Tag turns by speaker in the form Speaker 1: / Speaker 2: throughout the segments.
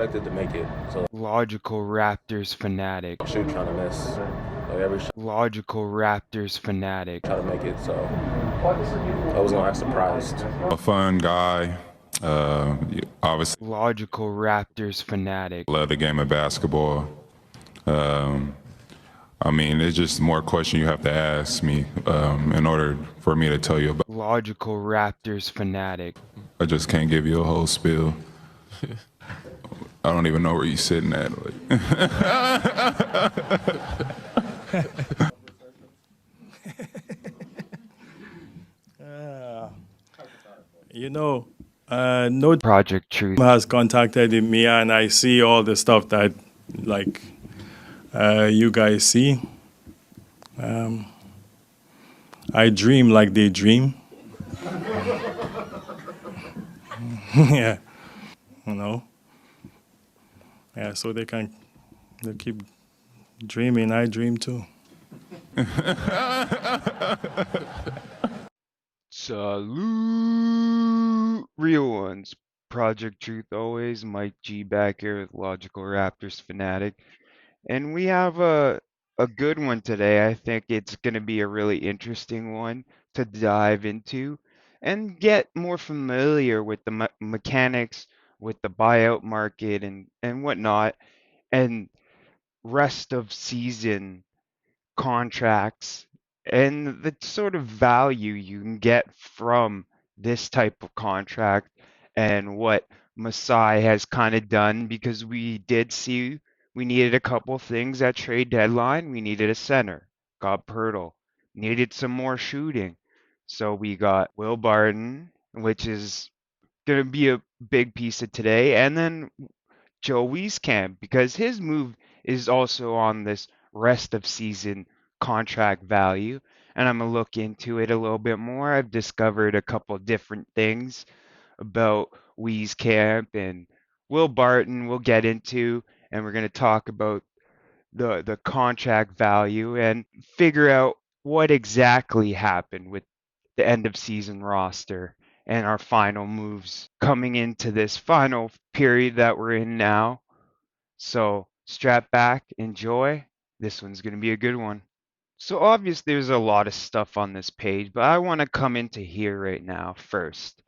Speaker 1: expected to make it. So
Speaker 2: Logical Raptors fanatic.
Speaker 1: shoot trying to miss. Like every shot
Speaker 2: Logical Raptors fanatic.
Speaker 1: try to make it. So I was not surprised.
Speaker 3: A fun guy. Obviously
Speaker 2: Logical Raptors fanatic.
Speaker 3: love the game of basketball. I mean, it's just more questions you have to ask me in order for me to tell you about.
Speaker 2: Logical Raptors fanatic.
Speaker 3: I just can't give you a whole spiel. I don't even know where you're sitting at.
Speaker 4: No
Speaker 2: Project Truth
Speaker 4: has contacted me, and I see all the stuff that, like, you guys see. I dream like they dream. Yeah, Yeah, so they keep dreaming. I dream too.
Speaker 2: Salute, real ones. Project Truth always. Mike G back here with Logical Raptors fanatic, and we have a good one today. I think it's going to be a really interesting one to dive into and get more familiar with the mechanics, with the buyout market and whatnot, and rest of season contracts and the sort of value you can get from this type of contract and what Masai has kind of done because we did see we needed a couple things at trade deadline. We needed a center, got Pirtle, needed some more shooting. So we got Will Barton, which is going to be a big piece of today, and then Joe Weiskamp because his move is also on this rest of season contract value. And I'm going to look into it a little bit more. I've discovered a couple different things about Weiskamp and Will Barton we'll get into, and we're going to talk about the contract value and figure out what exactly happened with the end of season roster and our final moves coming into this final period that we're in now. So strap back, enjoy. This one's going to be a good one. So obviously there's a lot of stuff on this page, but I want to come into here right now first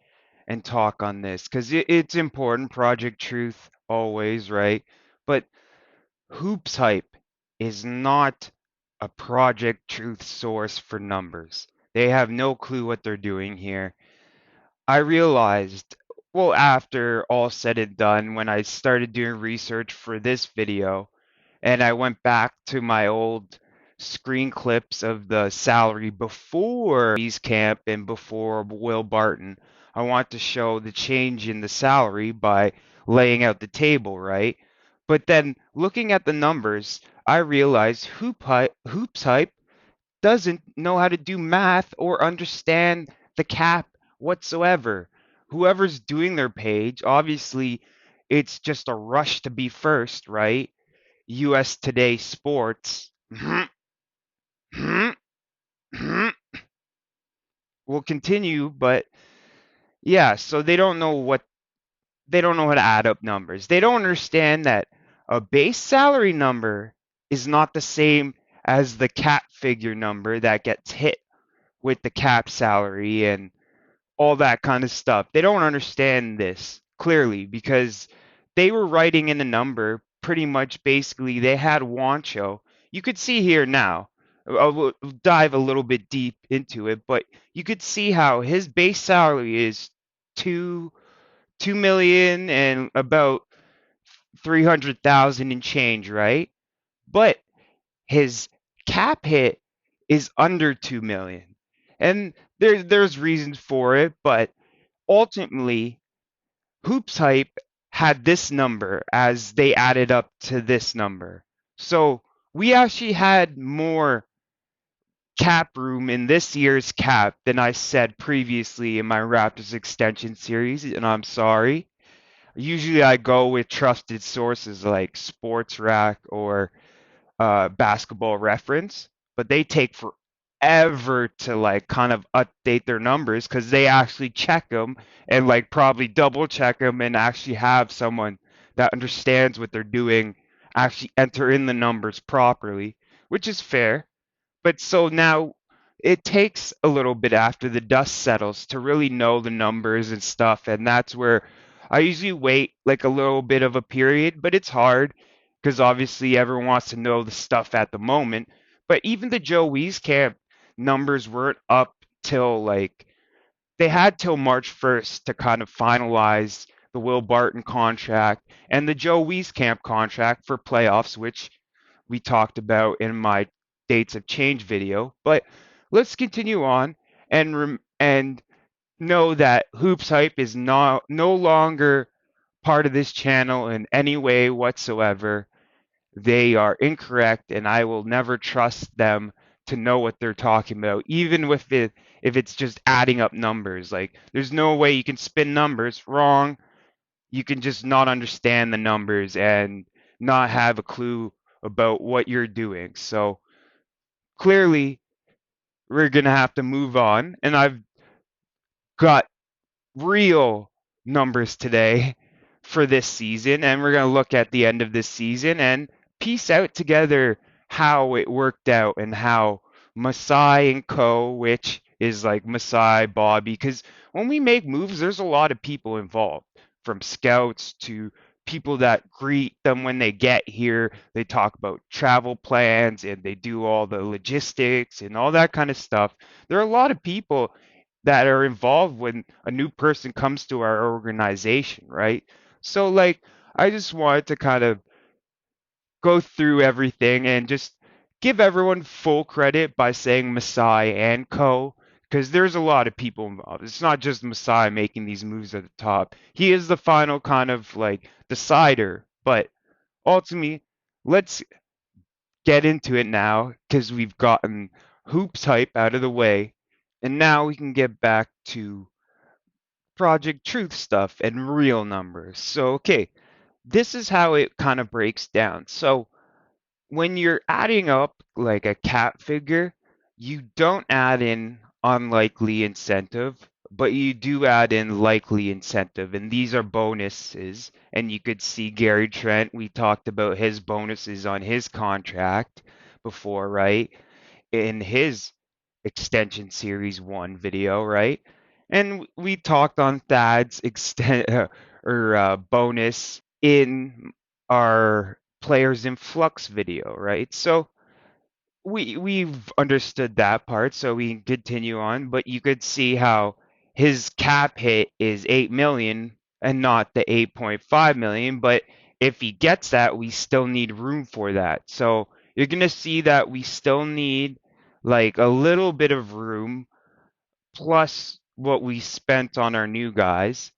Speaker 2: and talk on this because it's important. Project Truth always, right? But Hoops Hype is not a Project Truth source for numbers. They have no clue what they're doing here. I realized, well, after all said and done, when I started doing research for this video, and I went back to my old screen clips of the salary before Camp and before Will Barton, I want to show the change in the salary by laying out the table, right? But then looking at the numbers, I realized Hoops Hype doesn't know how to do math or understand the cap whatsoever. Whoever's doing their page, obviously, it's just a rush to be first, right? US Today Sports will continue, but yeah, so they don't know how to add up numbers. They don't understand that a base salary number is not the same as the cap figure number that gets hit with the cap salary and all that kind of stuff. They don't understand this clearly because they were writing in the number pretty much basically they had Wancho. You could see here now. I'll dive a little bit deep into it, but you could see how his base salary is 2 million and about 300,000 and change, right? But his cap hit is under 2 million. And there's reasons for it, but ultimately Hoops Hype had this number as they added up to this number. So we actually had more cap room in this year's cap than I said previously in my Raptors extension series, and I'm sorry. Usually I go with trusted sources like Sports Rack or Basketball Reference, but they take forever to like kind of update their numbers because they actually check them and like probably double check them and actually have someone that understands what they're doing actually enter in the numbers properly, which is fair. But so now it takes a little bit after the dust settles to really know the numbers and stuff. And that's where I usually wait like a little bit of a period, but it's hard because obviously everyone wants to know the stuff at the moment. But even the Joe Weiskamp numbers weren't up till like they had till March 1st to kind of finalize the Will Barton contract and the Joe Wieskamp contract for playoffs, which we talked about in my dates of change video. But let's continue on and know that Hoops Hype is no longer part of this channel in any way whatsoever. They are incorrect, and I will never trust them to know what they're talking about, even with it if it's just adding up numbers. Like, there's no way you can spin numbers wrong. You can just not understand the numbers and not have a clue about what you're doing. So clearly, we're gonna have to move on, and I've got real numbers today for this season, and we're going to look at the end of this season and piece out together how it worked out and how Masai and Co, which is like Masai, Bobby, because when we make moves, there's a lot of people involved, from scouts to people that greet them when they get here. They talk about travel plans and they do all the logistics and all that kind of stuff. There are a lot of people that are involved when a new person comes to our organization, right? So, like, I just wanted to kind of go through everything and just give everyone full credit by saying Masai and Co. Because there's a lot of people involved. It's not just Masai making these moves at the top. He is the final kind of like decider. But ultimately, let's get into it now because we've gotten hoops hype out of the way. And now we can get back to Project Truth stuff and real numbers. So, okay, this is how it kind of breaks down. So, when you're adding up like a cap figure, you don't add in unlikely incentive, but you do add in likely incentive, and these are bonuses. And you could see Gary Trent, we talked about his bonuses on his contract before, right? In his extension series 1 video, right? And we talked on Thad's extent or bonus in our players in flux video, right? So we've understood that part, so we can continue on. But you could see how his cap hit is 8 million and not the 8.5 million. But if he gets that, we still need room for that. So you're gonna see that we still need like a little bit of room plus what we spent on our new guys.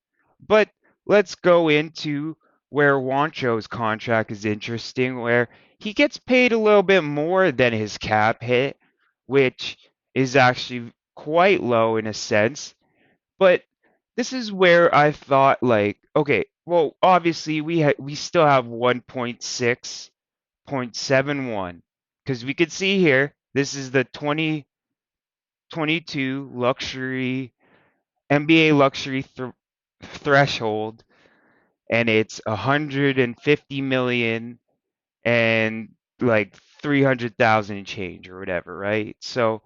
Speaker 2: But let's go into where Wancho's contract is interesting, where he gets paid a little bit more than his cap hit, which is actually quite low in a sense. But this is where I thought like, okay, well, obviously we still have 1.6.71 because we could see here this is the 2022 luxury NBA luxury threshold, and it's 150 million and like 300,000 change or whatever, right? So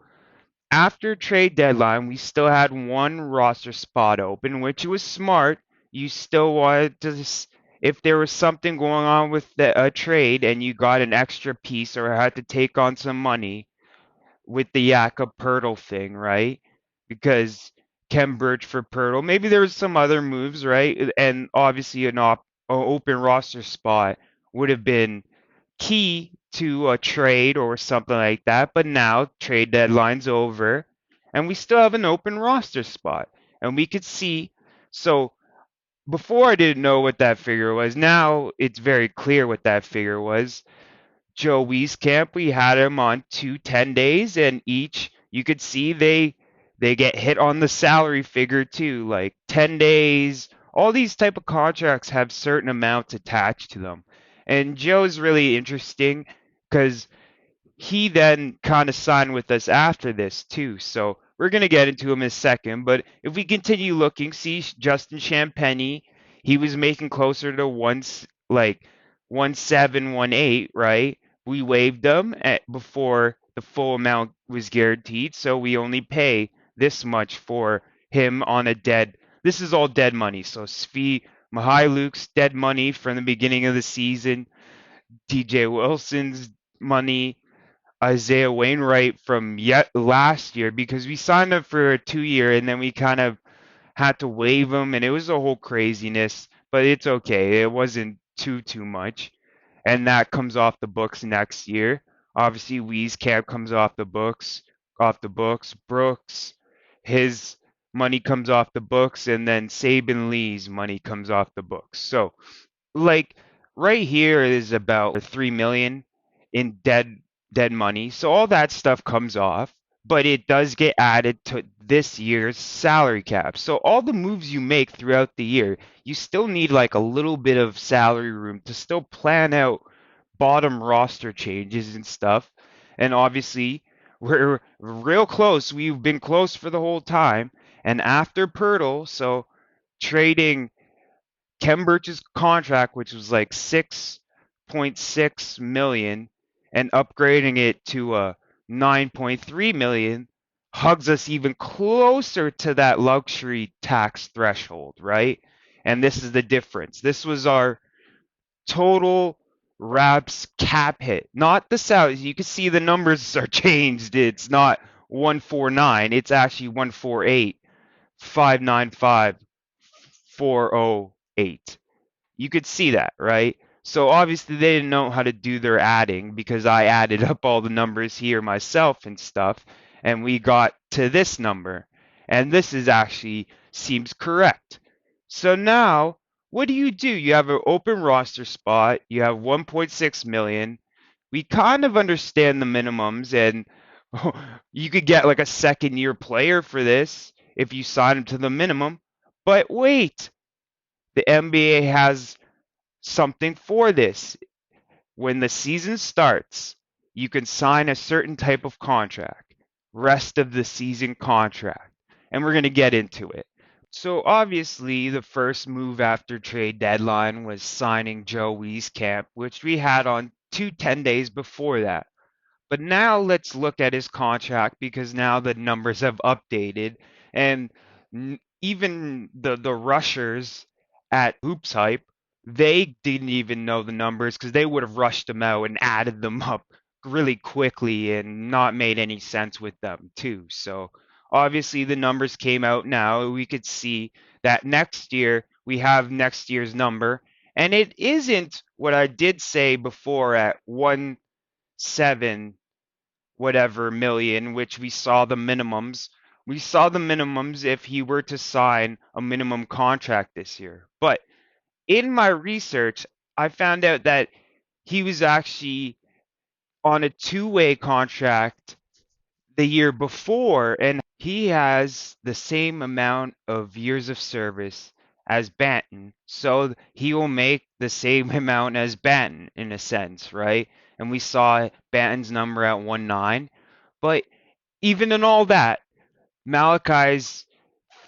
Speaker 2: after trade deadline, we still had one roster spot open, which was smart. You still wanted to, if there was something going on with the trade and you got an extra piece or had to take on some money, with the Jakob Pertl thing, right? Because Ken Birch for Pertl. Maybe there was some other moves, right? And obviously a open roster spot would have been key to a trade or something like that. But now trade deadline's over, and we still have an open roster spot, and we could see. So before I didn't know what that figure was. Now it's very clear what that figure was. Joe Wieskamp, we had him on 2 10 days, and each you could see they get hit on the salary figure too, like 10 days. All these type of contracts have certain amounts attached to them. And Joe's really interesting because he then kind of signed with us after this too. So we're gonna get into him in a second. But if we continue looking, see Justin Champagny, he was making closer to like 1718, right? We waived them before the full amount was guaranteed, so we only pay this much for him on a dead. This is all dead money. So Svi Mihailuk's dead money from the beginning of the season, DJ Wilson's money, Isaiah Wainwright from yet last year, because we signed up for a 2 year and then we kind of had to waive him, and it was a whole craziness. But it's okay. It wasn't too much, and that comes off the books next year. Obviously, Weiskamp comes off the books. Brooks, his money comes off the books, and then Saban Lee's money comes off the books. So like right here is about 3 million in dead money. So all that stuff comes off, but it does get added to this year's salary cap. So all the moves you make throughout the year, you still need like a little bit of salary room to still plan out bottom roster changes and stuff. And obviously, we're real close. We've been close for the whole time. And after Pirtle, so trading Ken Birch's contract, which was like 6.6 million, and upgrading it to a 9.3 million, hugs us even closer to that luxury tax threshold, right? And this is the difference. This was our total Raps cap hit, not the salary. You can see the numbers are changed. It's not 149. It's actually 148, 595, 408. You could see that, right? So obviously they didn't know how to do their adding, because I added up all the numbers here myself and stuff, and we got to this number. And this is actually seems correct. So now, what do? You have an open roster spot, you have 1.6 million. We kind of understand the minimums, and you could get like a second year player for this if you sign him to the minimum. But wait, the NBA has something for this. When the season starts, you can sign a certain type of contract, rest of the season contract, and we're going to get into it. So obviously, the first move after trade deadline was signing Joe Wieskamp, which we had on 10 days before that. But now let's look at his contract, because now the numbers have updated, and even the rushers at Hoops Hype, they didn't even know the numbers, because they would have rushed them out and added them up really quickly and not made any sense with them too. So obviously the numbers came out now. We could see that next year we have next year's number, and it isn't what I did say before at 1.7 whatever million, which we saw the minimums. We saw the minimums if he were to sign a minimum contract this year. But in my research, I found out that he was actually on a two-way contract the year before, and he has the same amount of years of service as Barton. So he will make the same amount as Barton in a sense, right? And we saw Barton's number at 1.9. But even in all that, Malachi's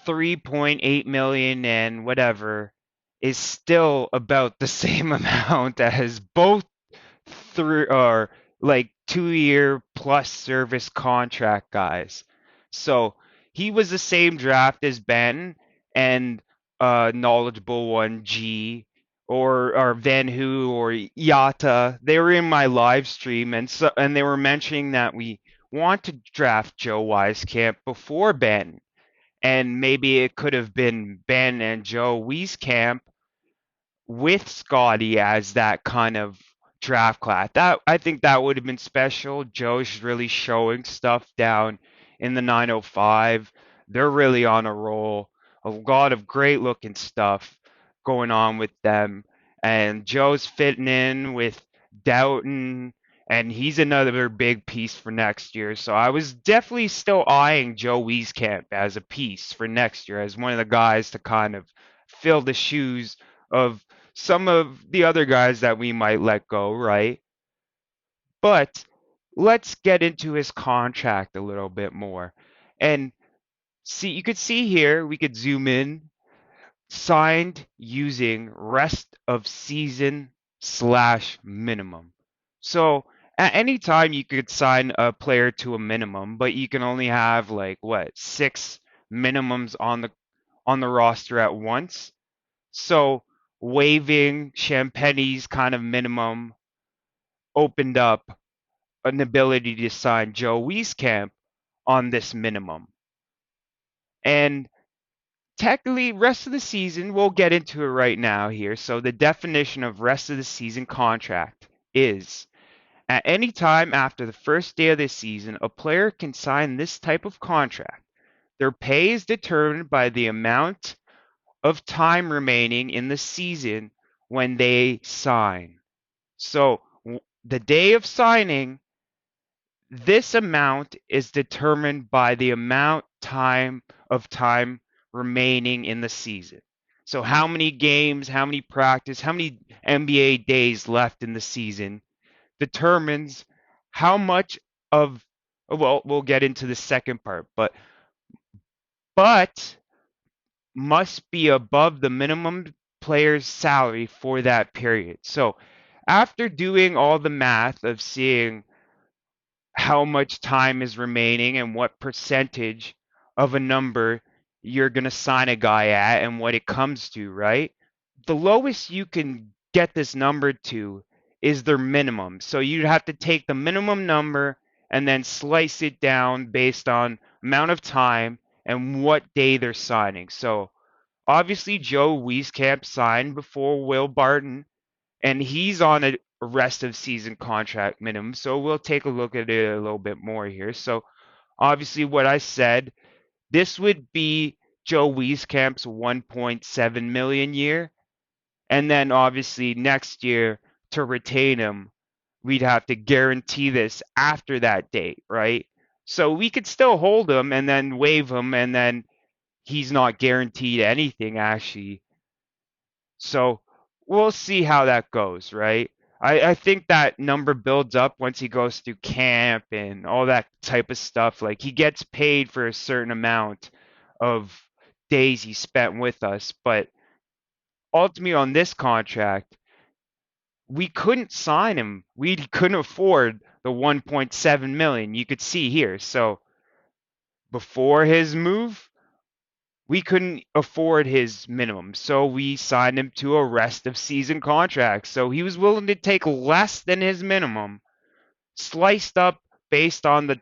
Speaker 2: 3.8 million and whatever is still about the same amount as both through or like 2 year plus service contract guys. So he was the same draft as Ben and knowledgeable one G or Van Hu or Yata. They were in my live stream, and they were mentioning that we want to draft Joe Wieskamp before Ben. And maybe it could have been Ben and Joe Wieskamp with Scotty as that kind of draft class. That I think that would have been special. Joe's really showing stuff down in the 905. They're really on a roll. A lot of great looking stuff going on with them. And Joe's fitting in with Doughton, and he's another big piece for next year. So I was definitely still eyeing Joe Wieskamp as a piece for next year, as one of the guys to kind of fill the shoes of some of the other guys that we might let go, right? But let's get into his contract a little bit more. And see, you could see here, we could zoom in. signed using rest of season / minimum. So at any time you could sign a player to a minimum, but you can only have like what, 6 minimums on the roster at once. So waiving Champagne's kind of minimum opened up an ability to sign Joe Weiskamp on this minimum. And technically, rest of the season, we'll get into it right now here. So the definition of rest of the season contract is at any time after the first day of the season, a player can sign this type of contract. Their pay is determined by the amount of time remaining in the season when they sign. So the day of signing, this amount is determined by the amount of time remaining in the season. So how many games, how many practice, how many NBA days left in the season determines how much of, well, we'll get into the second part, but must be above the minimum player's salary for that period. So after doing all the math of seeing how much time is remaining and what percentage of a number you're going to sign a guy at and what it comes to, right? The lowest you can get this number to is their minimum. So you'd have to take the minimum number and then slice it down based on amount of time and what day they're signing. So obviously Joe Wieskamp signed before Will Barton, and he's on a rest of season contract minimum. So we'll take a look at it a little bit more here. So obviously what I said, this would be Joe Wieskamp's 1.7 million year. And then obviously next year to retain him, we'd have to guarantee this after that date, right? So we could still hold him and then waive him, and then he's not guaranteed anything actually. So we'll see how that goes, right? I think that number builds up once he goes through camp and all that type of stuff. Like he gets paid for a certain amount of days he spent with us, but ultimately on this contract, we couldn't sign him. We couldn't afford the 1.7 million. You could see here. So before his move, we couldn't afford his minimum, so we signed him to a rest of season contract. So he was willing to take less than his minimum, sliced up based on the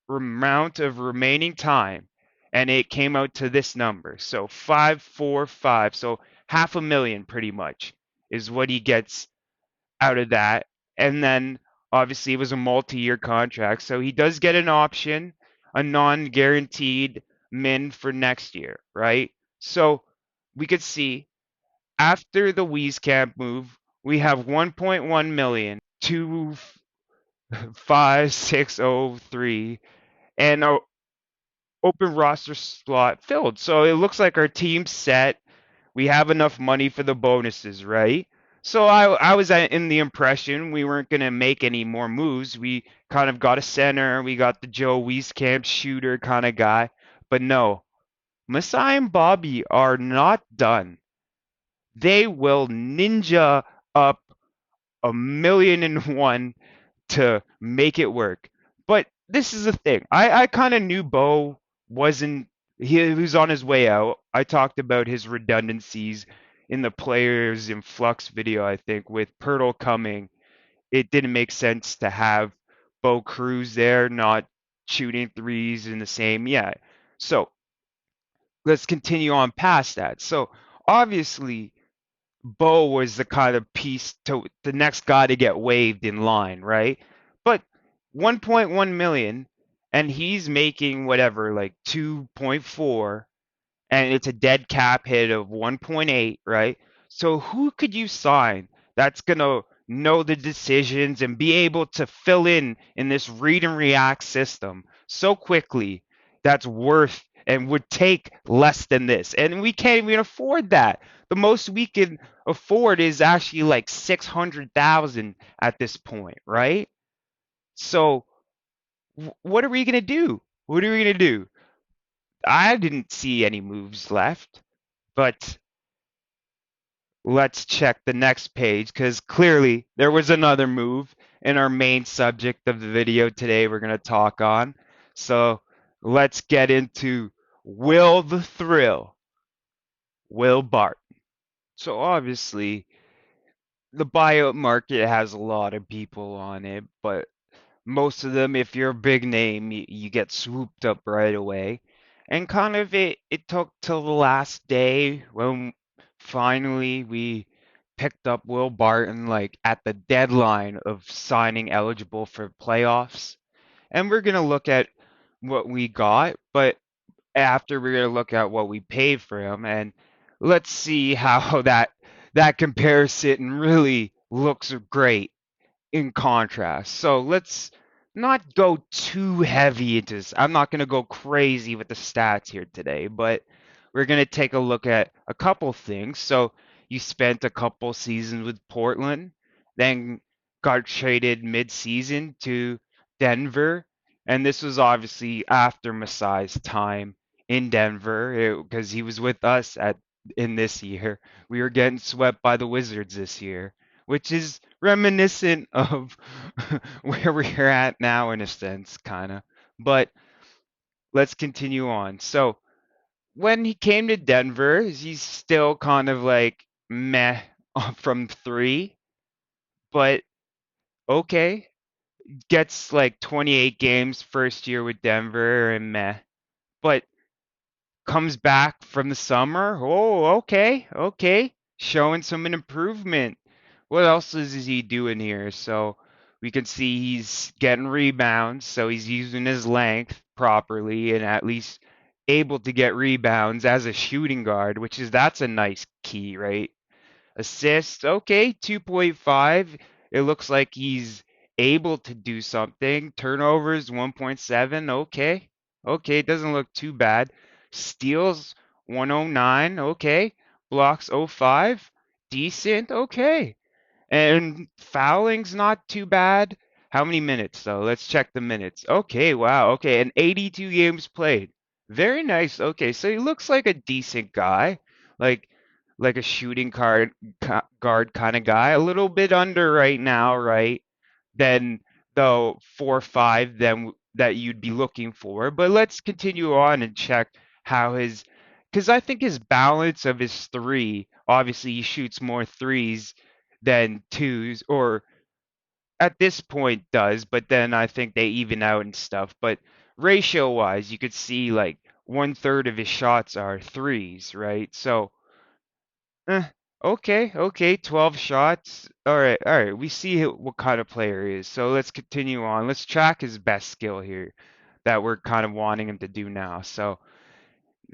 Speaker 2: amount of remaining time, and it came out to this number. So 545, so $500,000 pretty much is what he gets out of that. And then obviously it was a multi-year contract, so he does get an option, a non-guaranteed min for next year, right? So we could see after the Wieskamp move, we have 1.1 million, 25603, and a open roster slot filled. So it looks like our team's set. We have enough money for the bonuses, right? So I was in the impression we weren't going to make any more moves. We kind of got a center. We got the Joe Wieskamp shooter kind of guy. But no, Masai and Bobby are not done. They will ninja up 1,000,001 to make it work. But this is the thing. I kind of knew Bo wasn't, he was on his way out. I talked about his redundancies in the players in flux video, I think, with Pirtle coming. It didn't make sense to have Bo Cruz there, not shooting threes in the same. Yeah. So let's continue on past that. So obviously, Bo was the kind of piece to the next guy to get waived in line, right? But 1.1 million, and he's making whatever, like 2.4, and it's a dead cap hit of 1.8, right? So who could you sign that's gonna know the decisions and be able to fill in this read and react system so quickly that's worth and would take less than this? And we can't even afford that. The most we can afford is actually like 600,000 at this point, right? So what are we gonna do? What are we gonna do? I didn't see any moves left, but let's check the next page because clearly there was another move in our main subject of the video today we're going to talk on. So let's get into Will the Thrill, Will Barton. So obviously the buyout market has a lot of people on it, but most of them, if you're a big name, you get swooped up right away. And kind of it took till the last day when finally we picked up Will Barton, like at the deadline of signing eligible for playoffs. And we're gonna look at what we got, but after we're gonna look at what we paid for him, and let's see how that comparison really looks great in contrast. So let's not go too heavy into this. I'm not going to go crazy with the stats here today, but we're going to take a look at a couple things. So you spent a couple seasons with Portland, then got traded mid-season to Denver, and this was obviously after Masai's time in Denver because he was with us at in this year. We were getting swept by the Wizards this year, which is reminiscent of where we're at now in a sense, kind of. But let's continue on. So when he came to Denver, he's still kind of like meh from three, but okay. Gets like 28 games first year with Denver and meh. But comes back from the summer. Oh, okay, okay. Showing some improvement. What else is he doing here? So we can see he's getting rebounds, so he's using his length properly and at least able to get rebounds as a shooting guard, which is that's a nice key, right? Assists, okay, 2.5. It looks like he's able to do something. Turnovers, 1.7. Okay. Okay, it doesn't look too bad. Steals, 109. Okay. Blocks, 0.5. Decent. Okay. And fouling's not too bad. How many minutes though? Let's check the minutes. Okay, wow. Okay, and 82 games played. Very nice. Okay, so he looks like a decent guy, like like a shooting guard kind of guy. A little bit under right now, right? Than the 4 or 5 that you'd be looking for. But let's continue on and check how his, because I think his balance of his three. Obviously, he shoots more threes than twos, or at this point does, but then I think they even out and stuff. But ratio wise, you could see like 1/3 of his shots are threes, right? So, eh, okay, okay, 12 shots. All right. We see what kind of player he is. So let's continue on. Let's track his best skill here that we're kind of wanting him to do now. So,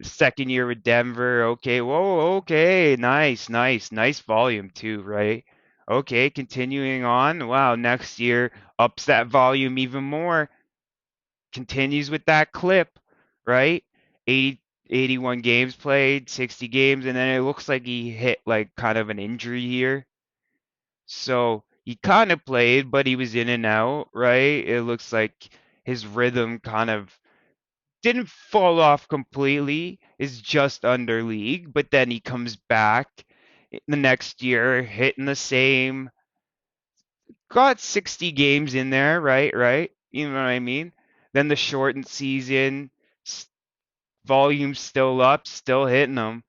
Speaker 2: second year with Denver. Okay. Whoa. Okay. Nice. Nice. Nice volume too, right? Okay. Continuing on. Wow. Next year ups that volume even more. Continues with that clip, right? 80, 81 games played, 60 games, and then it looks like he hit like kind of an injury here. So he kind of played, but he was in and out, right? It looks like his rhythm kind of didn't fall off completely, is just under league, but then he comes back the next year, hitting the same, got 60 games in there, right? Right? You know what I mean? Then the shortened season, volume still up, still hitting them.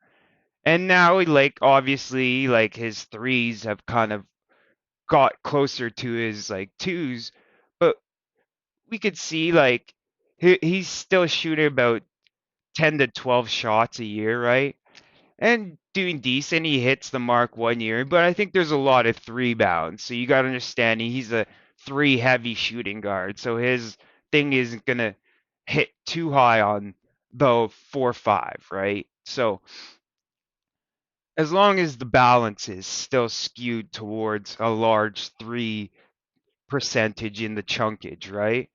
Speaker 2: And now, like, obviously, like, his threes have kind of got closer to his, like, twos, but we could see, like, he's still shooting about 10 to 12 shots a year, right? And doing decent. He hits the mark 1 year, but I think there's a lot of three bounds. So you got to understand he's a three heavy shooting guard. So his thing isn't going to hit too high on the 4 5, right? So as long as the balance is still skewed towards a large three percentage in the chunkage, right?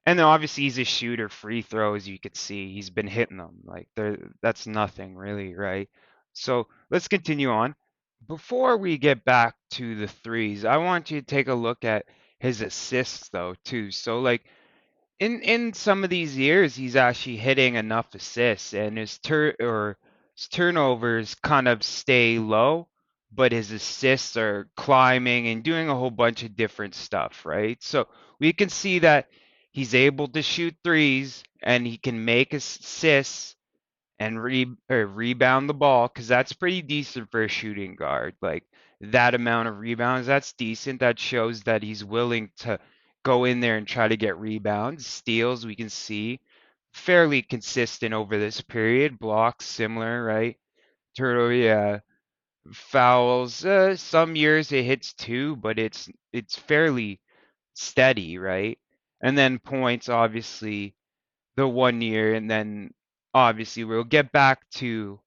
Speaker 2: And then obviously he's a shooter. Free throws, you could see he's been hitting them. Like that's nothing really, right? So let's continue on. Before we get back to the threes, I want you to take a look at his assists though too. So like in some of these years, he's actually hitting enough assists, and his turnovers kind of stay low. but his assists are climbing and doing a whole bunch of different stuff, right? So we can see that he's able to shoot threes and he can make assists and rebound the ball because that's pretty decent for a shooting guard. Like that amount of rebounds, that's decent. That shows that he's willing to go in there and try to get rebounds. Steals, we can see fairly consistent over this period. Blocks, similar, right? Turtle, yeah. Fouls, some years it hits two, but it's fairly steady, right? And then points, obviously, the 1 year, and then obviously we'll get back to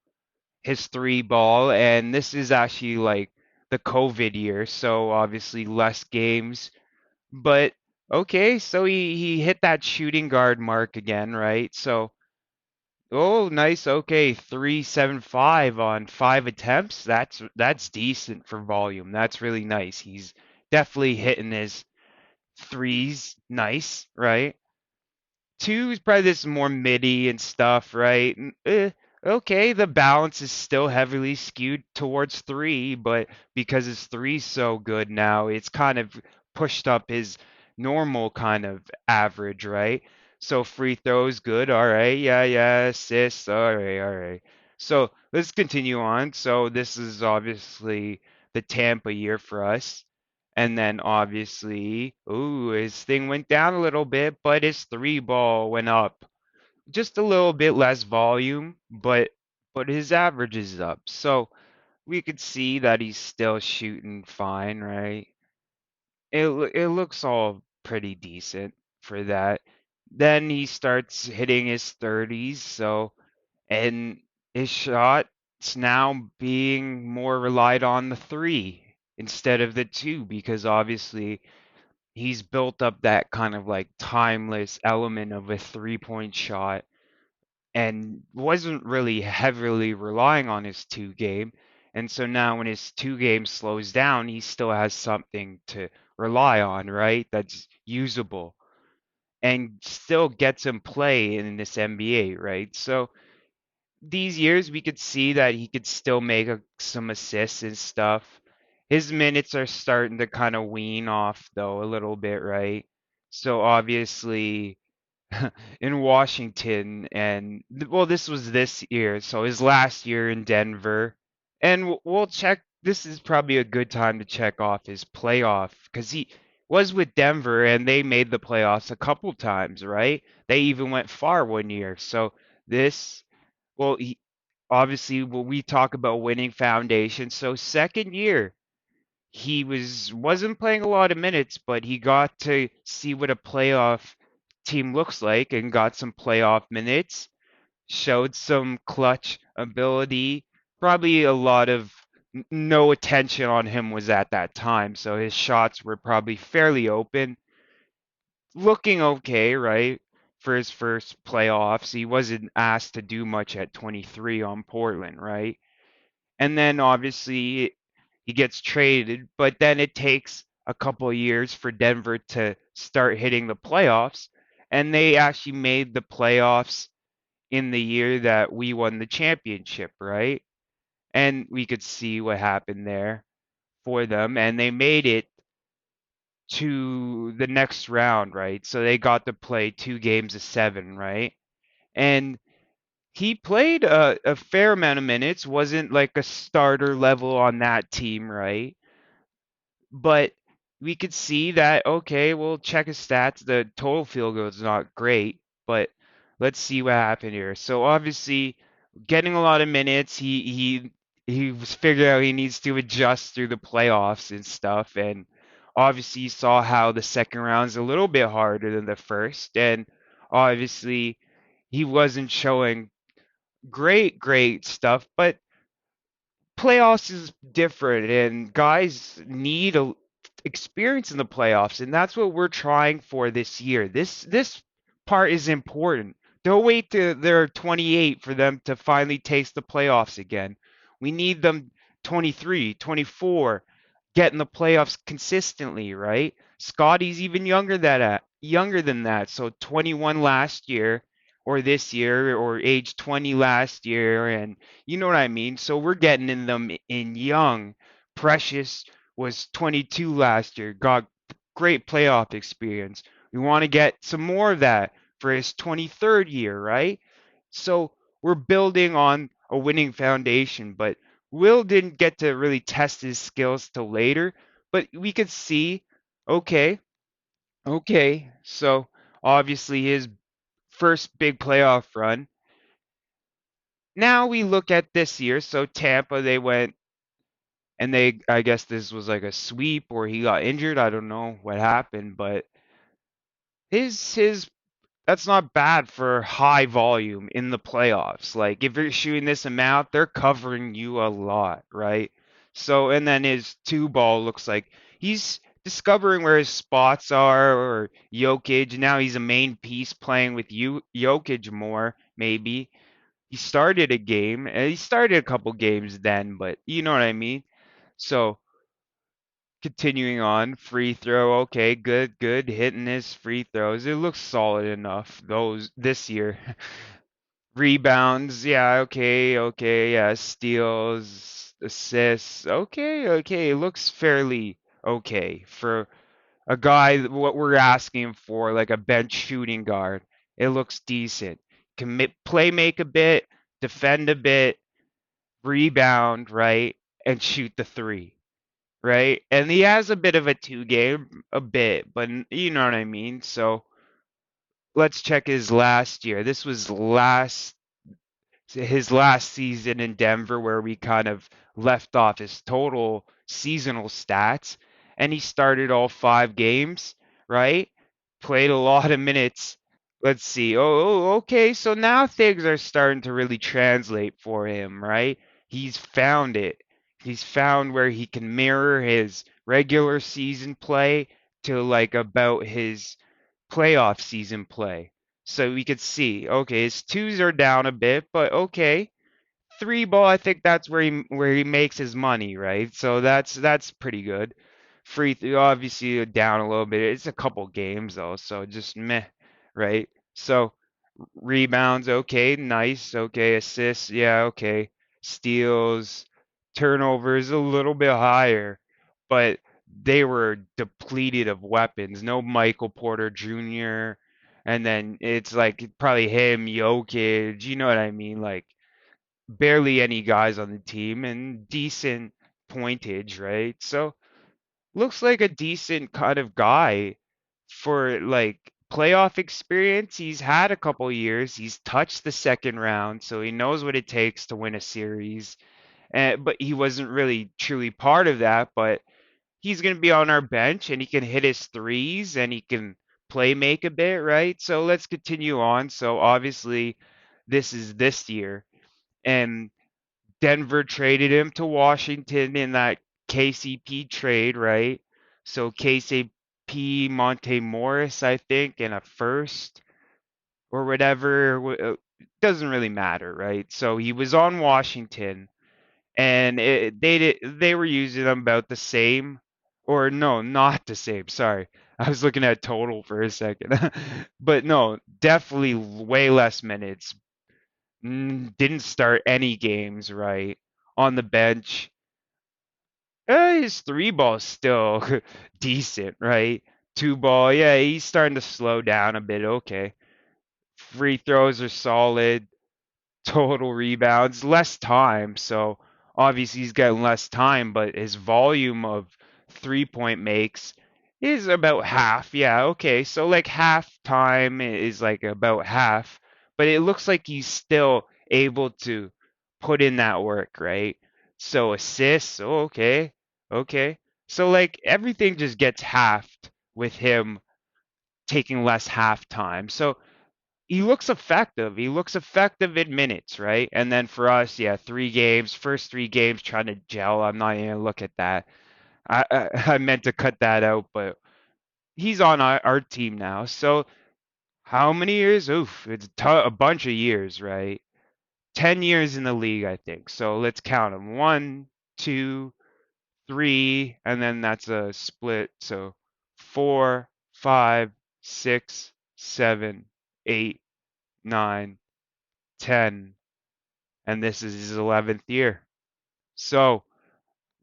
Speaker 2: his three ball, and this is actually like the COVID year, so obviously less games. But okay, so he hit that shooting guard mark again, right? So oh, nice. Okay, 375 on 5 attempts. That's decent for volume. That's really nice. He's definitely hitting his threes nice, right? Two is probably this more midi and stuff, right? Okay, the balance is still heavily skewed towards three, but because his three's so good now, it's kind of pushed up his normal kind of average, right? So free throws, good. All right, yeah, yeah. Assists, all right, all right. So let's continue on. So this is obviously the Tampa year for us. And then obviously, ooh, his thing went down a little bit, but his three ball went up. Just a little bit less volume, but his average is up. So we could see that he's still shooting fine, right? It looks all pretty decent for that. Then he starts hitting his 30s, so and his shot's now being more relied on the three instead of the two because obviously he's built up that kind of like timeless element of a 3-point shot and wasn't really heavily relying on his two game. And so now when his two game slows down, he still has something to rely on, right? That's usable and still gets him play in this NBA, right? So these years we could see that he could still make some assists and stuff. His minutes are starting to kind of wean off though a little bit, right? So obviously in Washington and well this was this year, so his last year in Denver. And we'll check this is probably a good time to check off his playoff cuz he was with Denver and they made the playoffs a couple times, right? They even went far 1 year. So this well, obviously, when we talk about winning foundation, so second year he wasn't playing a lot of minutes, but he got to see what a playoff team looks like and got some playoff minutes, showed some clutch ability. Probably a lot of no attention on him was at that time, so his shots were probably fairly open, looking okay, right? For his first playoffs, he wasn't asked to do much at 23 on Portland, right? And then obviously he gets traded, but then it takes a couple of years for Denver to start hitting the playoffs, and they actually made the playoffs in the year that we won the championship, right? And we could see what happened there for them, and they made it to the next round, right? So they got to play 2 games of 7, right? And he played a fair amount of minutes, wasn't like a starter level on that team, right? But we could see that, okay, we'll check his stats. The total field goal is not great, but let's see what happened here. So obviously, getting a lot of minutes, he was figuring out he needs to adjust through the playoffs and stuff. And obviously, you saw how the second round is a little bit harder than the first. And obviously, he wasn't showing great stuff, but playoffs is different and guys need experience in the playoffs and that's what we're trying for this year. This part is important. Don't wait till they're 28 for them to finally taste the playoffs again. We need them 23, 24 get in the playoffs consistently, right? Scotty's even younger than that. So 21 last year or this year or age 20 last year and you know what I mean? So we're getting in them in young Precious was 22 last year, got great playoff experience. We want to get some more of that for his 23rd year, right? So we're building on a winning foundation, but Will didn't get to really test his skills till later, but we could see, okay, okay, so obviously his first big playoff run. Now we look at this year, so Tampa, they went and I guess this was like a sweep or he got injured. I don't know what happened, but his that's not bad for high volume in the playoffs. Like if you're shooting this amount, they're covering you a lot, right? So and then his two ball looks like he's discovering where his spots are or Jokic. Now he's a main piece playing with you Jokic more, maybe. He started a game and he started a couple games then, but you know what I mean? So continuing on, free throw, okay, good, good, hitting his free throws. It looks solid enough. Those this year. Rebounds, yeah, okay, okay, yeah, steals, assists, okay, okay. It looks fairly okay for a guy what we're asking for, like a bench shooting guard. It looks decent. Play make a bit, defend a bit, rebound, right, and shoot the three, right? And he has a bit of a two game, a bit, but you know what I mean. So let's check his last year. This was his last season in Denver, where we kind of left off his total seasonal stats, and he started all 5 games, right? Played a lot of minutes. Let's see. Okay. So now things are starting to really translate for him, right? He's found it. He's found where he can mirror his regular season play to like about his playoff season play. So we could see, okay, his twos are down a bit, but okay. Three ball, I think that's where he makes his money, right? So that's pretty good. Free throw, obviously down a little bit. It's a couple games though, so just meh, right? So rebounds, okay, nice, okay. Assists, yeah, okay. Steals, turnovers a little bit higher, but they were depleted of weapons. No Michael Porter Jr. And then it's like probably him, Jokic, you know what I mean? Like barely any guys on the team and decent pointage, right? So looks like a decent kind of guy for like playoff experience. He's had a couple years. He's touched the second round, so he knows what it takes to win a series. But he wasn't really truly part of that. But he's going to be on our bench and he can hit his threes and he can play make a bit, right? So let's continue on. So obviously, this is this year. And Denver traded him to Washington in that KCP trade, right? So KCP, Monte Morris, I think, and a first or whatever. Doesn't really matter, right? So he was on Washington, and they were using him about the same, or no, not the same. Sorry, I was looking at total for a second, but no, definitely way less minutes. Didn't start any games, right? On the bench. His three ball's still decent, right? Two ball, yeah, he's starting to slow down a bit. Okay. Free throws are solid. Total rebounds, less time. So obviously he's getting less time, but his volume of 3 point makes is about half. Yeah, okay. So like half time is like about half, but it looks like he's still able to put in that work, right? So assists, okay. Okay. So like everything just gets halved with him taking less half time. So he looks effective. He looks effective in minutes, right? And then for us, yeah, 3 games, first 3 games trying to gel. I'm not even gonna look at that. I meant to cut that out, but he's on our team now. So how many years? Oof, it's a bunch of years, right? 10 years in the league, I think. So let's count them. 1, 2, 3, and then that's a split. So 4, 5, 6, 7, 8, 9, 10. And this is his 11th year. So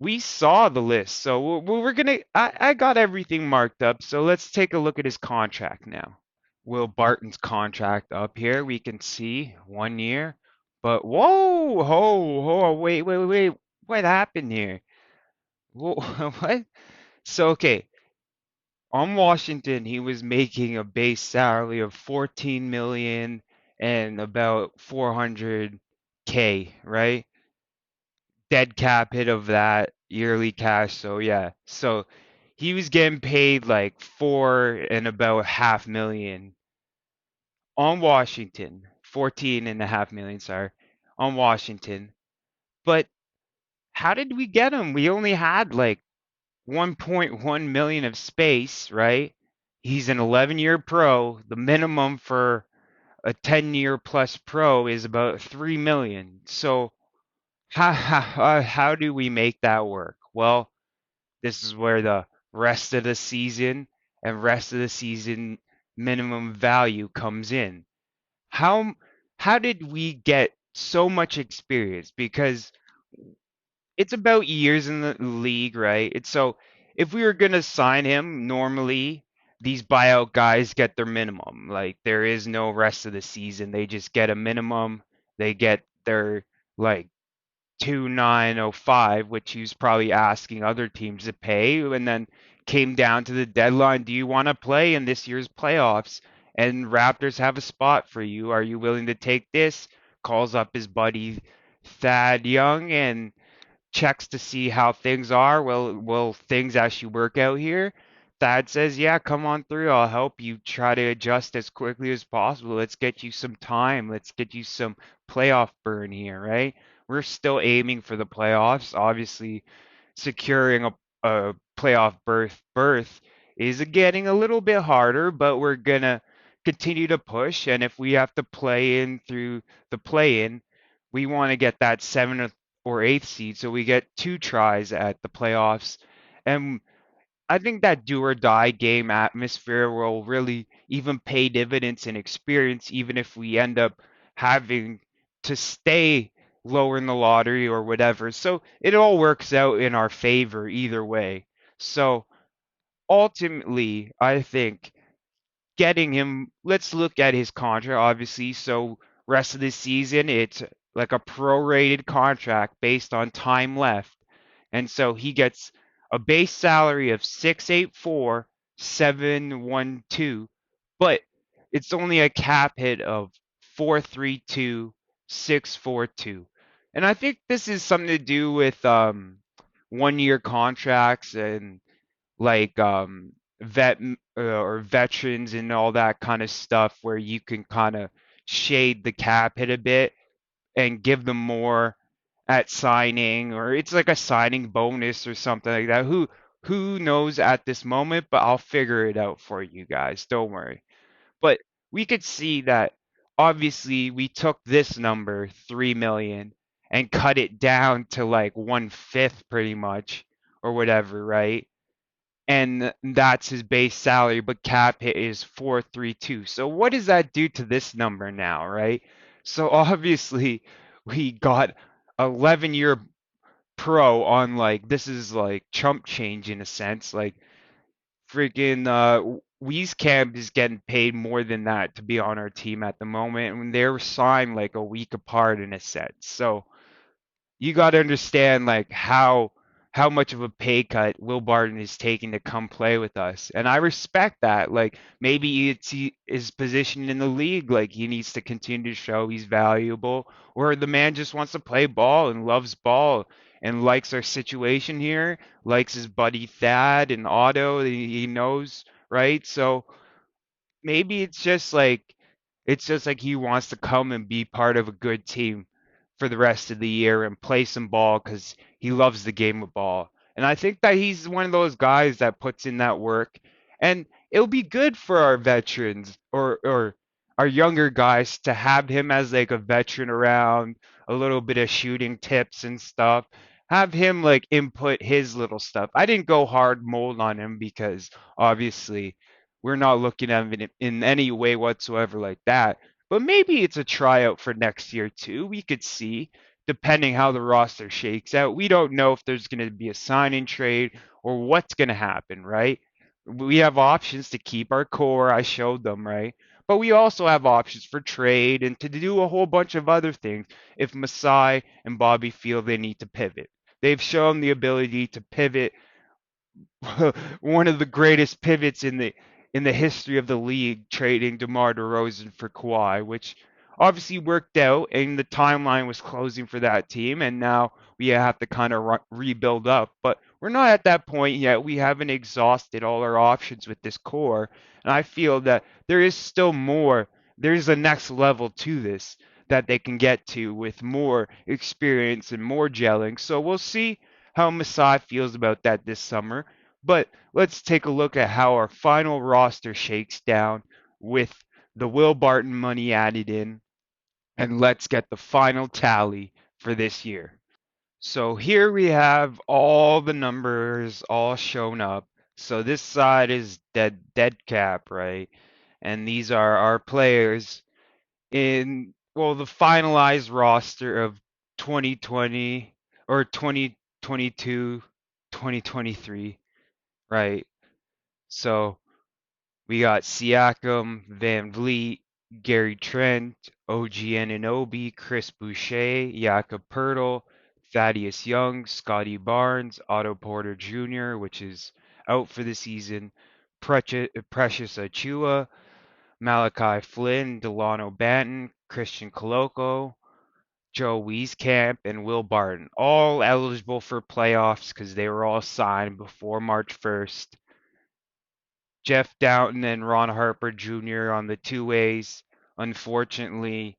Speaker 2: we saw the list. So we're gonna. I got everything marked up. So let's take a look at his contract now. Will Barton's contract up here? We can see 1 year. But whoa, wait. What happened here? Whoa, what? So okay, on Washington, he was making a base salary of 14 million and about 400K, right? Dead cap hit of that yearly cash. So yeah, so he was getting paid like 4.5 million on Washington, 14.5 million, sorry, on Washington. But how did we get him? We only had like 1.1 million of space, right? He's an 11-year pro. The minimum for a 10-year plus pro is about 3 million. So how do we make that work? Well, this is where the rest of the season and rest of the season minimum value comes in. How how did we get so much experience? Because it's about years in the league, right? It's so if we were gonna sign him, normally these buyout guys get their minimum. Like there is no rest of the season. They just get a minimum. They get their like 2,905, which he was probably asking other teams to pay, and then came down to the deadline. Do you want to play in this year's playoffs? And Raptors have a spot for you. Are you willing to take this? Calls up his buddy Thad Young and checks to see how things are. Will things actually work out here? Thad says, yeah, come on through. I'll help you try to adjust as quickly as possible. Let's get you some time. Let's get you some playoff burn here, right? We're still aiming for the playoffs. Obviously, securing a playoff berth is getting a little bit harder, but we're gonna continue to push. And if we have to play in through the play in, we want to get that seventh or eighth seed, so we get two tries at the playoffs. And I think that do or die game atmosphere will really even pay dividends in experience, even if we end up having to stay lower in the lottery or whatever. So it all works out in our favor either way. So ultimately, I think getting him, let's look at his contract, obviously. So rest of the season, it's like a prorated contract based on time left. And so he gets a base salary of 684,712, but it's only a cap hit of 432,642. And I think this is something to do with 1 year contracts and like or veterans and all that kind of stuff where you can kind of shade the cap hit a bit and give them more at signing, or it's like a signing bonus or something like that. Who knows at this moment, but I'll figure it out for you guys. Don't worry. But we could see that obviously we took this number 3 million and cut it down to like 1/5 pretty much or whatever, right? And that's his base salary, but cap hit is 432. So what does that do to this number now, right? So obviously we got 11-year pro on like this is like chump change in a sense. Like freaking Weiskamp is getting paid more than that to be on our team at the moment, and they were signed like a week apart in a sense. So you got to understand like how much of a pay cut Will Barton is taking to come play with us. And I respect that. Like maybe it's his position in the league, like he needs to continue to show he's valuable, or the man just wants to play ball and loves ball and likes our situation here, likes his buddy Thad and Otto that he knows, right? So maybe it's just like he wants to come and be part of a good team for the rest of the year and play some ball because he loves the game of ball. And I think that he's one of those guys that puts in that work. And it'll be good for our veterans or our younger guys to have him as like a veteran around, a little bit of shooting tips and stuff. Have him like input his little stuff. I didn't go hard mold on him because obviously we're not looking at him in any way whatsoever like that. But maybe it's a tryout for next year too. We could see depending how the roster shakes out. We don't know if there's going to be a sign-in trade or what's going to happen, right? We have options to keep our core. I showed them, right? But we also have options for trade and to do a whole bunch of other things if Masai and Bobby feel they need to pivot. They've shown the ability to pivot one of the greatest pivots in the history of the league, trading DeMar DeRozan for Kawhi, which obviously worked out, and the timeline was closing for that team, and now we have to kind of rebuild up. But we're not at that point yet. We haven't exhausted all our options with this core, and I feel that there is still more. There's a next level to this that they can get to with more experience and more gelling. So we'll see how Masai feels about that this summer. But let's take a look at how our final roster shakes down with the Will Barton money added in, and let's get the final tally for this year. So here we have all the numbers all shown up. So this side is dead cap, right? And these are our players in, well, the finalized roster of 2020 or 2022, 2023, right? So we got Siakam, Van Vliet, Gary Trent, OG Anunoby, Chris Boucher, Jakob Pertl, Thaddeus Young, Scotty Barnes, Otto Porter Jr., which is out for the season, Precious Achua, Malachi Flynn, Delano Banton, Christian Coloco, Joe Weiskamp, and Will Barton, all eligible for playoffs because they were all signed before March 1st. Jeff Downton and Ron Harper Jr. on the two ways. Unfortunately,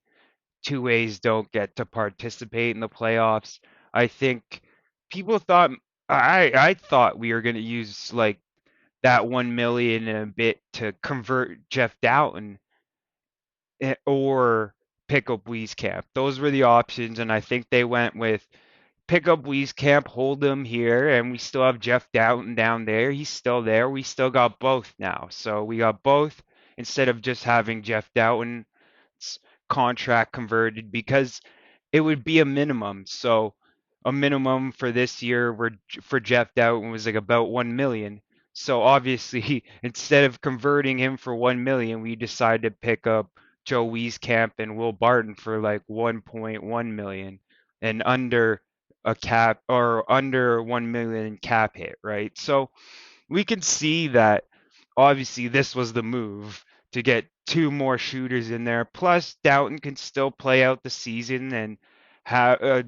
Speaker 2: two ways don't get to participate in the playoffs. I think people thought I thought we were gonna use like that 1 million and a bit to convert Jeff Downton or pick up Wieskamp. Those were the options, and I think they went with pick up Wieskamp, hold him here, and we still have Jeff Downton down there. He's still there. We still got both now. So we got both instead of just having Jeff Downton's contract converted because it would be a minimum. So a minimum for this year for Jeff Downton was like about 1 million. So obviously, instead of converting him for 1 million, we decided to pick up Joe Wieskamp and Will Barton for like 1.1 million and under a cap or under 1 million cap hit, right? So we can see that obviously this was the move to get two more shooters in there. Plus, Downton can still play out the season and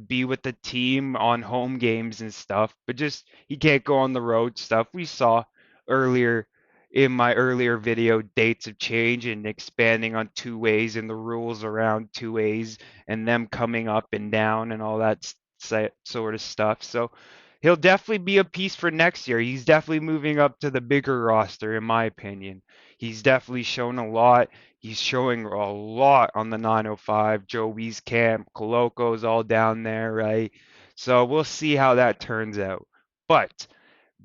Speaker 2: be with the team on home games and stuff, but just he can't go on the road stuff. We saw earlier in my earlier video, dates have changed and expanding on two ways and the rules around two ways and them coming up and down and all that sort of stuff. So he'll definitely be a piece for next year. He's definitely moving up to the bigger roster, in my opinion. He's definitely shown a lot. He's showing a lot on the 905. Joe Wieskamp, Coloco's all down there, right? So we'll see how that turns out. But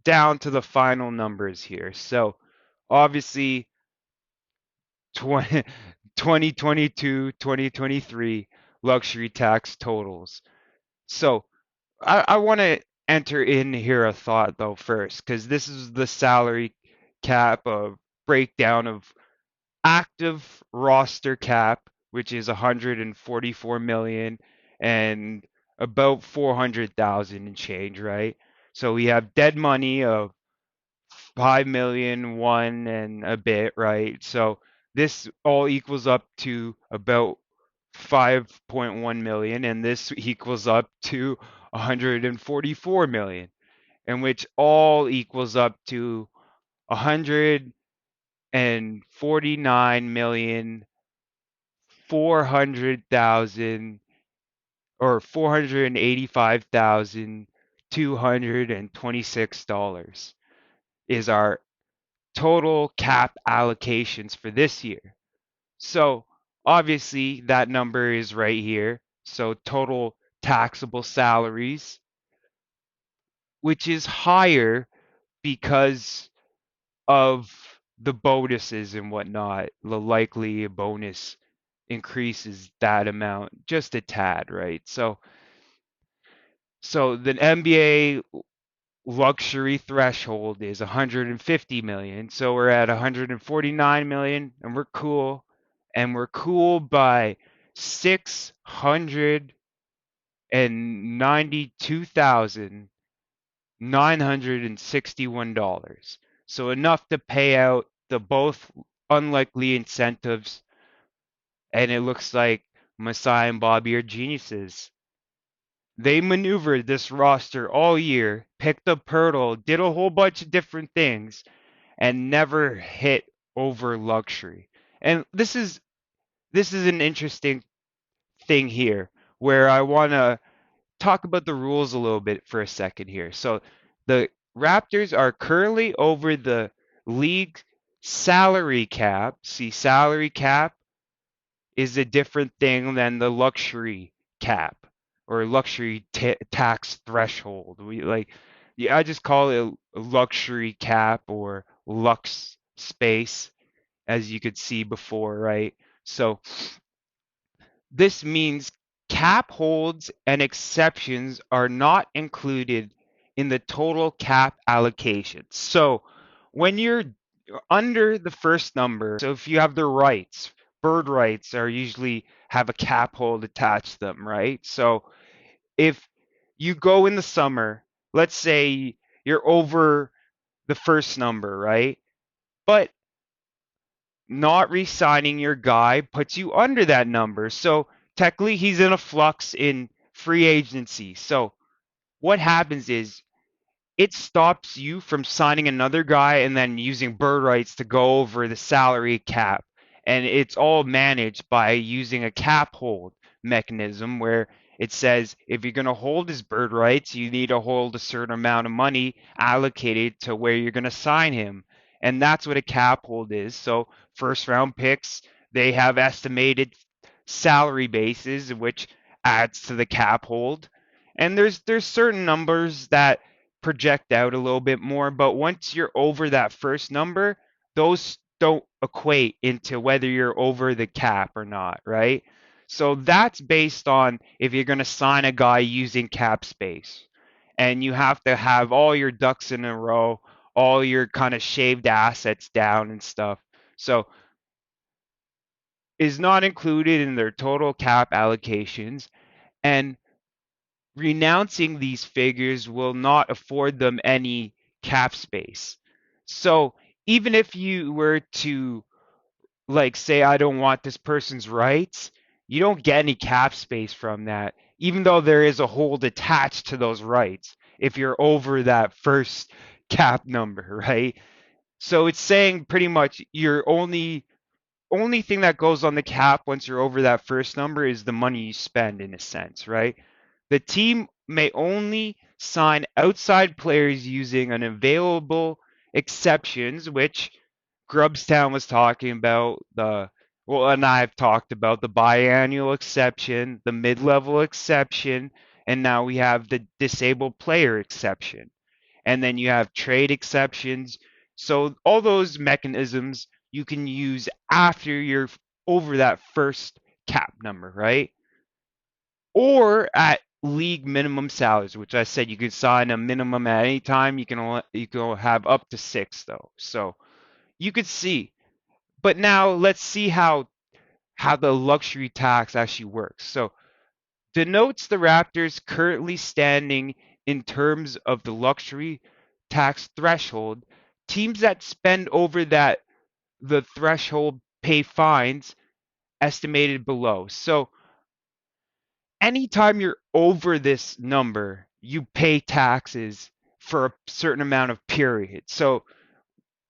Speaker 2: down to the final numbers here. So obviously 2022, 2023 luxury tax totals. So I want to enter in here a thought though first, because this is the salary cap of breakdown of active roster cap, which is 144 million and about 400,000 and change, right? So we have dead money of 5 million, one and a bit, right? So this all equals up to about 5.1 million, and this equals up to 144 million, and which all equals up to 149,400,000 or $485,226 is our total cap allocations for this year. So obviously that number is right here. So total taxable salaries, which is higher because of the bonuses and whatnot. The likely bonus increases that amount just a tad, right? So So the NBA luxury threshold is 150 million. So we're at 149 million and we're cool. And we're cool by $692,961. So enough to pay out the both unlikely incentives. And it looks like Masai and Bobby are geniuses. They maneuvered this roster all year, picked up Pirtle, did a whole bunch of different things, and never hit over luxury. And this is an interesting thing here where I want to talk about the rules a little bit for a second here. So the Raptors are currently over the league salary cap. See, salary cap is a different thing than the luxury cap or luxury tax threshold. Yeah, I just call it a luxury cap or lux space, as you could see before, right? So this means cap holds and exceptions are not included in the total cap allocation. So when you're under the first number, so if you have the rights, bird rights are usually have a cap hold attached to them, right? So if you go in the summer, let's say you're over the first number, right? But not re-signing your guy puts you under that number. So technically he's in a flux in free agency. So what happens is it stops you from signing another guy and then using bird rights to go over the salary cap. And it's all managed by using a cap hold mechanism where it says if you're going to hold his bird rights, you need to hold a certain amount of money allocated to where you're going to sign him. And that's what a cap hold is. So first round picks, they have estimated salary bases, which adds to the cap hold. And there's certain numbers that project out a little bit more, but once you're over that first number, those don't equate into whether you're over the cap or not, right? So that's based on if you're going to sign a guy using cap space. And you have to have all your ducks in a row, all your kind of shaved assets down and stuff. So is not included in their total cap allocations. And renouncing these figures will not afford them any cap space. So even if you were to like say I don't want this person's rights, you don't get any cap space from that, even though there is a hold attached to those rights if you're over that first cap number, right? So it's saying pretty much your only thing that goes on the cap once you're over that first number is the money you spend in a sense, right? The team may only sign outside players using an available exceptions, which Grubstown was talking about, and I've talked about the biannual exception, the mid-level exception, and now we have the disabled player exception. And then you have trade exceptions. So all those mechanisms you can use after you're over that first cap number, right? Or at league minimum salaries, which I said you could sign a minimum at any time. You can have up to 6 though. So you could see. But now let's see how the luxury tax actually works. So denotes the Raptors currently standing in terms of the luxury tax threshold. Teams that spend over the threshold pay fines estimated below. So anytime you're over this number, you pay taxes for a certain amount of period. So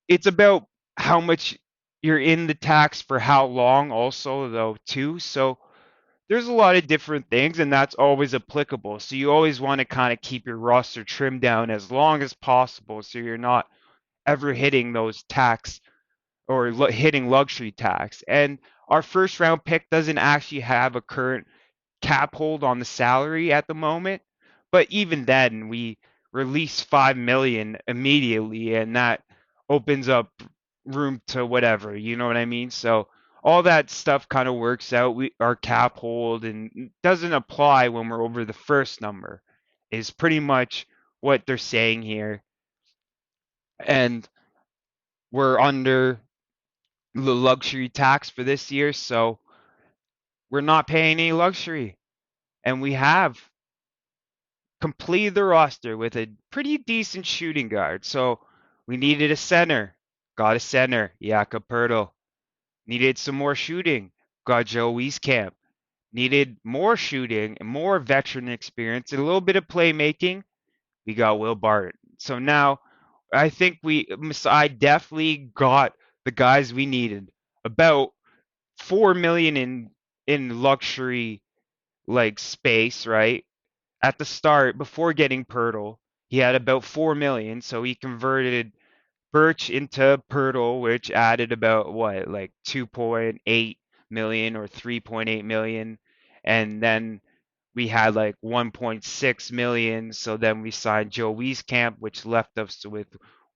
Speaker 2: it's about how much you're in the tax for how long also though too. So there's a lot of different things and that's always applicable. So you always want to kind of keep your roster trimmed down as long as possible so you're not ever hitting those tax or hitting luxury tax. And our first round pick doesn't actually have a current cap hold on the salary at the moment. But even then, we release 5 million immediately, and that opens up room to whatever. You know what I mean? So all that stuff kind of works out. Our cap hold and doesn't apply when we're over the first number. is pretty much what they're saying here. And we're under the luxury tax for this year, so we're not paying any luxury. And we have completed the roster with a pretty decent shooting guard. So we needed a center. Got a center, Jakob Poeltl. Needed some more shooting. Got Joe Weiskamp. Needed more shooting and more veteran experience and a little bit of playmaking. We got Will Barton. So now I think I definitely got the guys we needed. About 4 million in luxury like space, right? At the start, before getting Poeltl, he had about 4 million, so he converted Birch into Poeltl, which added about what, like 2.8 million or 3.8 million, and then we had like 1.6 million. So then we signed Joe Wieskamp, which left us with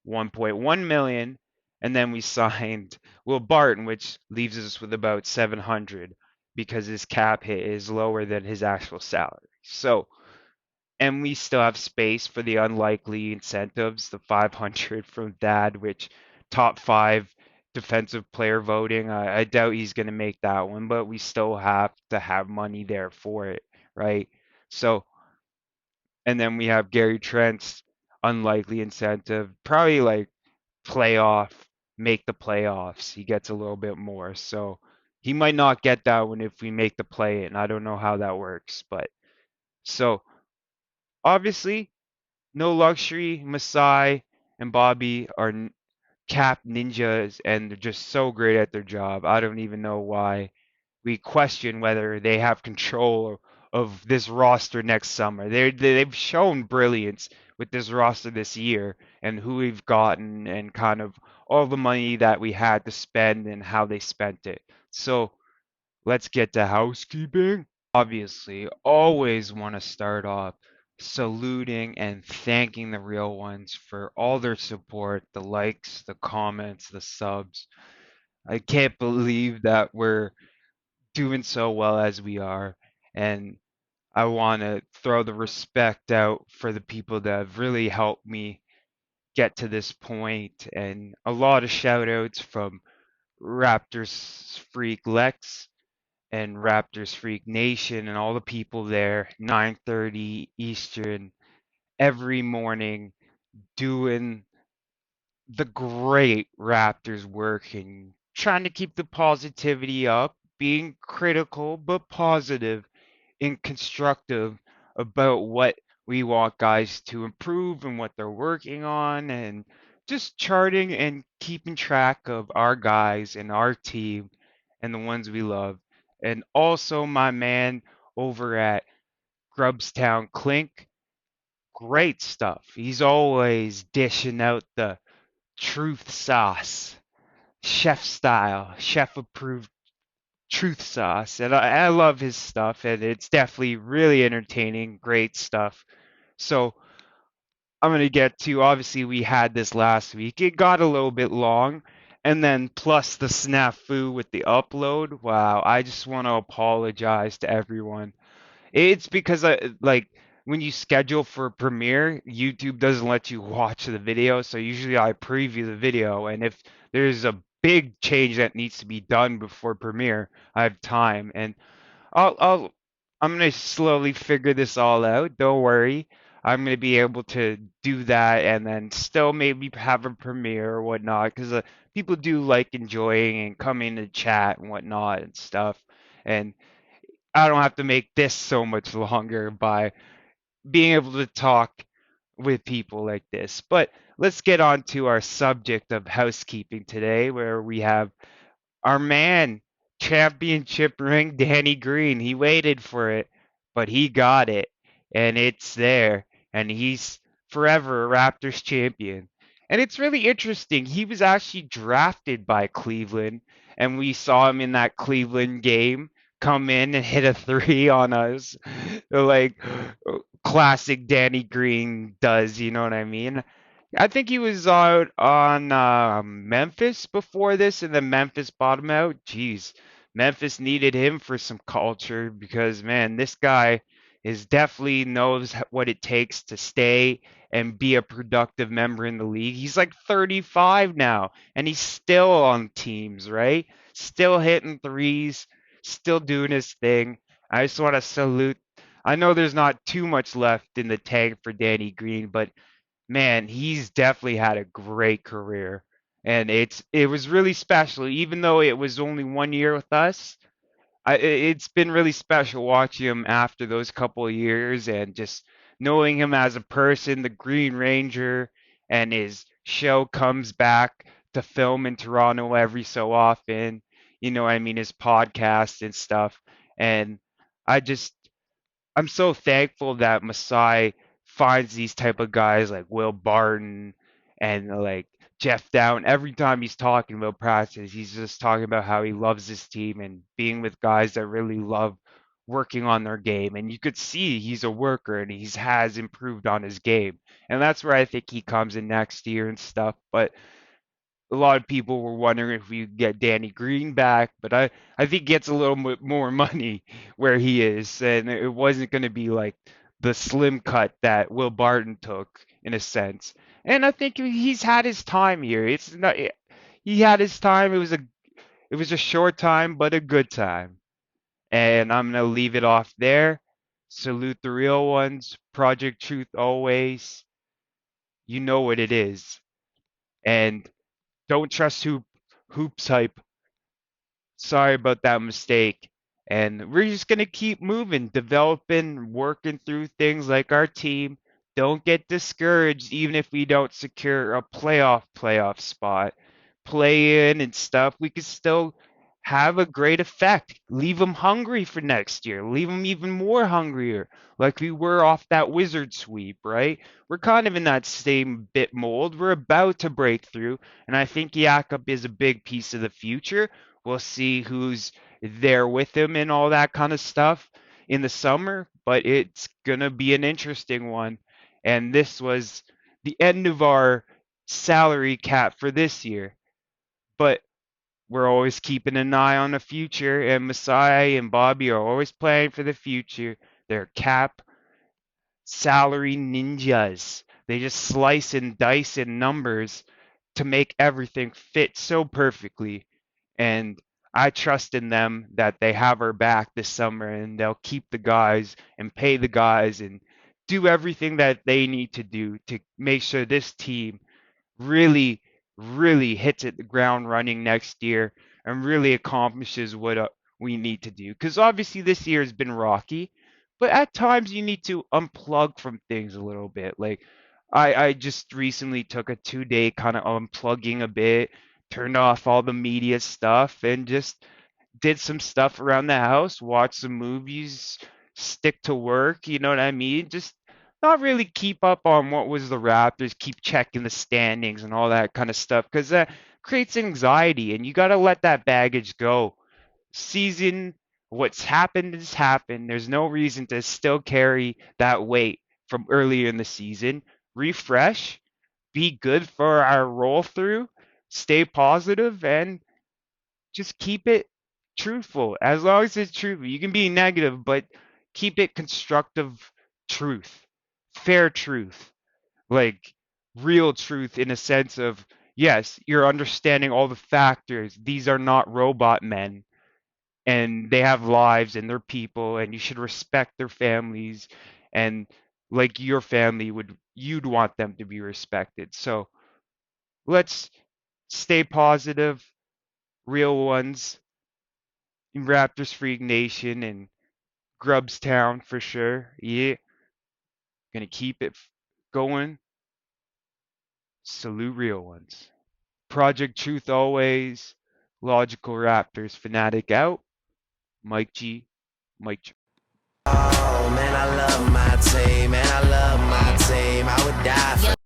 Speaker 2: 1.1 million, and then we signed Will Barton, which leaves us with about 700 because his cap hit is lower than his actual salary. So, and we still have space for the unlikely incentives, the 500 from Dad, which top 5 defensive player voting. I doubt he's going to make that one, but we still have to have money there for it, right? So, and then we have Gary Trent's unlikely incentive, probably like playoff, make the playoffs. He gets a little bit more. So he might not get that one if we make the play, and I don't know how that works, but so obviously no luxury. Masai and Bobby are cap ninjas, and they're just so great at their job. I don't even know why we question whether they have control of this roster next summer. They've shown brilliance with this roster this year and who we've gotten and kind of all the money that we had to spend and how they spent it. So let's get to housekeeping. Obviously, always want to start off saluting and thanking the real ones for all their support, the likes, the comments, the subs. I can't believe that we're doing so well as we are. And I want to throw the respect out for the people that have really helped me get to this point. And a lot of shout outs from Raptors Freak Lex and Raptors Freak Nation and all the people there, 9:30 Eastern every morning doing the great Raptors work and trying to keep the positivity up, being critical but positive and constructive about what we want guys to improve and what they're working on, and just charting and keeping track of our guys and our team and the ones we love. And also my man over at Grubstown Clink, great stuff. He's always dishing out the truth sauce, chef style, chef approved truth sauce. And I love his stuff, and it's definitely really entertaining, great stuff. So I'm going to get to, obviously, we had this last week. It got a little bit long. And then plus the snafu with the upload. Wow, I just want to apologize to everyone. It's because like when you schedule for a premiere, YouTube doesn't let you watch the video. So usually I preview the video, and if there's a big change that needs to be done before premiere, I have time, and I'll I'm gonna slowly figure this all out. Don't worry. I'm gonna be able to do that and then still maybe have a premiere or whatnot, because people do like enjoying and coming to chat and whatnot and stuff. And I don't have to make this so much longer by being able to talk with people like this. But let's get on to our subject of housekeeping today, where we have our man, championship ring, Danny Green. He waited for it, but he got it, and it's there, and he's forever a Raptors champion. And it's really interesting. He was actually drafted by Cleveland, and we saw him in that Cleveland game come in and hit a three on us, like classic Danny Green does. You know what I mean? I think he was out on Memphis before this, and then Memphis bottom out. Jeez, Memphis needed him for some culture because man, this guy, is definitely knows what it takes to stay and be a productive member in the league. He's like 35 now, and he's still on teams, right? Still hitting threes, still doing his thing. I just want to salute. I know there's not too much left in the tank for Danny Green, but man, he's definitely had a great career. And it was really special, even though it was only 1 year with us. It's been really special watching him after those couple of years and just knowing him as a person, the Green Ranger, and his show comes back to film in Toronto every so often. You know what I mean? His podcast and stuff. And I just I'm so thankful that Masai finds these type of guys like Will Barton and like Jeff Down. Every time he's talking about practice, he's just talking about how he loves his team and being with guys that really love working on their game. And you could see he's a worker and he's has improved on his game. And that's where I think he comes in next year and stuff. But a lot of people were wondering if we get Danny Green back, but I think he gets a little bit more money where he is, and it wasn't going to be like the slim cut that Will Barton took in a sense. And I think he's had his time here. It's not he had his time. It was a short time, but a good time. And I'm gonna leave it off there. Salute the real ones. Project Truth always. You know what it is. And don't trust hoops hype. Sorry about that mistake. And we're just gonna keep moving, developing, working through things like our team. Don't get discouraged, even if we don't secure a playoff spot, play in and stuff. We can still have a great effect. Leave them hungry for next year. Leave them even more hungrier, like we were off that Wizard sweep, right? We're kind of in that same bit mold. We're about to break through, and I think Jakob is a big piece of the future. We'll see who's there with him and all that kind of stuff in the summer, but it's going to be an interesting one. And this was the end of our salary cap for this year. But we're always keeping an eye on the future, and Masai and Bobby are always planning for the future. They're cap salary ninjas. They just slice and dice in numbers to make everything fit so perfectly. And I trust in them that they have our back this summer and they'll keep the guys and pay the guys and do everything that they need to do to make sure this team really, really hits it the ground running next year and really accomplishes what we need to do. Because obviously this year has been rocky, but at times you need to unplug from things a little bit. Like I just recently took a 2 day kind of unplugging a bit, turned off all the media stuff, and just did some stuff around the house, watched some movies, stick to work, you know what I mean? Just not really keep up on what was the Raptors, keep checking the standings and all that kind of stuff because that creates anxiety and you got to let that baggage go. Season, what's happened has happened. There's no reason to still carry that weight from earlier in the season. Refresh, be good for our roll through, stay positive, and just keep it truthful. As long as it's truthful, you can be negative, but keep it constructive truth, fair truth, like real truth in a sense of yes, you're understanding all the factors. These are not robot men and they have lives and they're people and you should respect their families and like your family you'd want them to be respected. So let's stay positive, real ones in Raptors Freak Nation and Grubstown for sure. Yeah, gonna keep it going. Salute real ones. Project Truth always. Logical Raptors Fanatic out. Mike G. Mike G.
Speaker 5: Oh man, I love my team, man, I love my team. I would die for